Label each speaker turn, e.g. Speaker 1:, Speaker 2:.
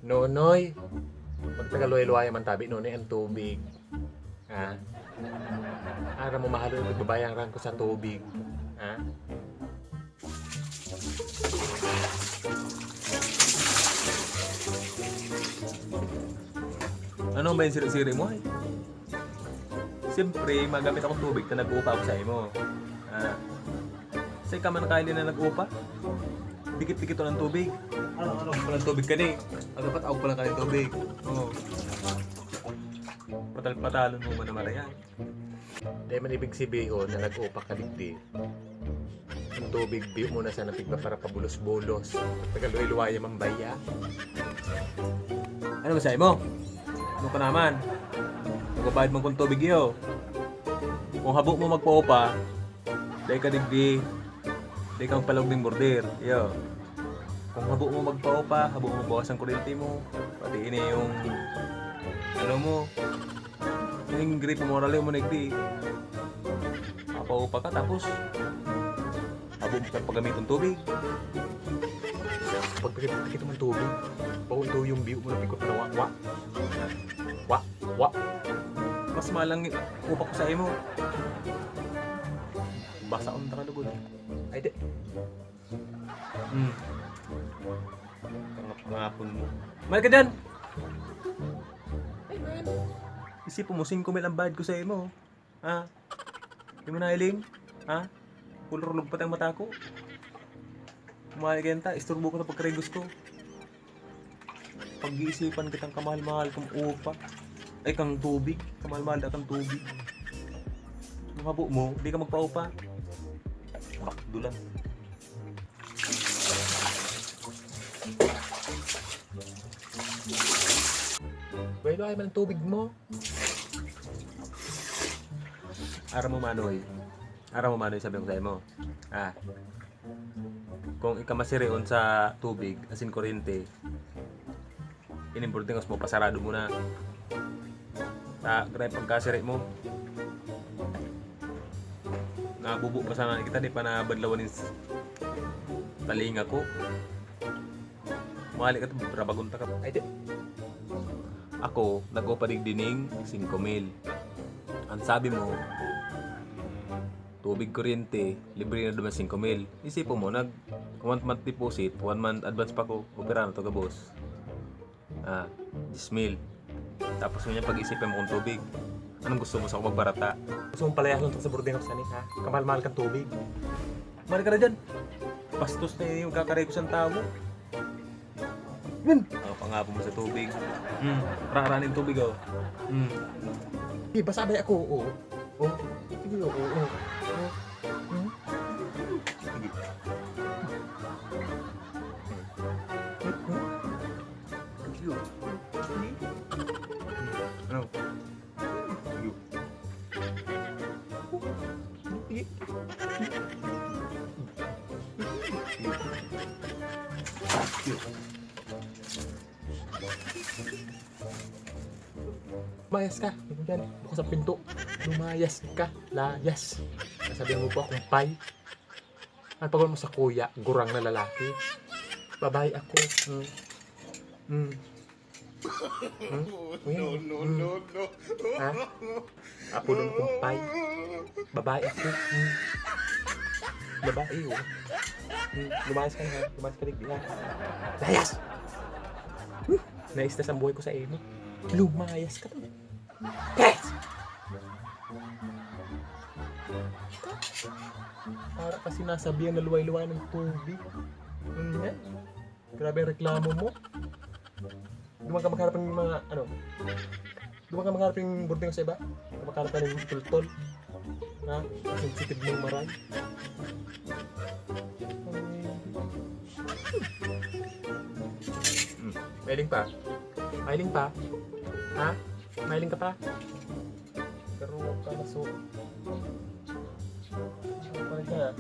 Speaker 1: Nonoy, pag tagaluay-luay man tabi, nonoy ang tubig. Ha? Ara mo mahalo yung pagbabayaran ko sa tubig. Ha? Ano ba yung siri-siri mo? Siyempre, magamit akong tubig na nag-upa ako sa imo. Ha? Say ka man kaili na nag-upa? Dikit-dikit to ng tubig. Ano palang tubig ka ni? Dapat ako palang kaling tubig. Oo. Patal-patalon mo ba naman yan? Dahil man ibig sabihin na nag-upa ka digdi. Ang tubig, biyo mo na sa napigba para pabulos-bulos. Tagaluay-luwaya man baya. Ano ba sa'yo mo? Ano ka naman? Magbabayad mo kung tubig iyo. Kung habo mo magpa-upa, dahil ka digdi, dahil kang palog ng border. Iyo. Kung habo mo magpa-upa, habo mo bawas ang kuryente mo, pati ini yung ano mo, yung grip mo morale mo nagdi. Mapa-upa ka tapos habo mo kang paggamit ng tubig. Pag pakita mo ng tubig, bawa ito yung view mo na pikot na wa. Mas malang upa ko sa imo. Basa akong nakalugod. Ay, di. Pangapon mo. Mahal ka dyan! Ay, man. Isipin mo, 5 mil ang bayad ko sa imo. Ha? Hindi mo na hiling? Ha? Kulurulog pa tayong mata ko. Mahal ka yanta, isturbo ko na pagkarigos ko. Pag-iisipan kitang kamahal-mahal kong upa. Ay, kang tubig. Kamahal-mahal na kang tubig. Ang habo mo, hindi ka magpa-upa. Dulan. Bueno, ay man ang tubig mo. Ara mo manoy. Sabi ko sa'yo mo. Kung ikamasirion sa tubig, asin kuryente, inimporting mo, pasarado mo na. Grabe pagkasiri mo. Nabubo pa sana kita, di pa nabadlawan yung talinga ko. Mahali ka ito, brabagunta ka. Ay, di. Ako, nag-upadig dining 5 mil. Ang sabi mo, tubig kuryente, libre na naman 5 mil. Isipin mo, 1 month deposit, 1 month advance pa ko, opera na ito ka boss. 10 mil. Tapos yun yung pag-isipin mo kung tubig. Anong gusto mo sa magbarata? Gusto mong palayason sa boarding house ni, ha? Kamahal-mahal kang tubig. Mahal ka na dyan. Bastos na yung kakaray ko sa tao. Yun! Pangapon mo sa tubig. Raranin tubig, oh. Di ba sabay ako? Oo. Sige, oo. Sige. Ano? Lumayas ka. Yan, bukas ang pinto. Lumayas ka. Layas. Sabihan mo po akong pay. Ang pagod mo sa kuya, gurang na lalaki. Babae ako. No. Ha? Apo ng kumpay. Babae ako. Babae, oh. Lumayas ka na. Lumayas ka ligdi, ha? Layas! Nais na sa buhay ko sa imo. Lumayas ka to. Yes! Para kasi nasabihan na luway-luway ng tubig. Grabe ang reklamo mo. Duman ka magharap ng mga, Duman ka magharap ng boarding sa iba. Magharap ka ng tultol. Ha? Sensitive ng maray. Mailing pa? Ha? Mailing ka pa? Pero ka na so. Parang ka.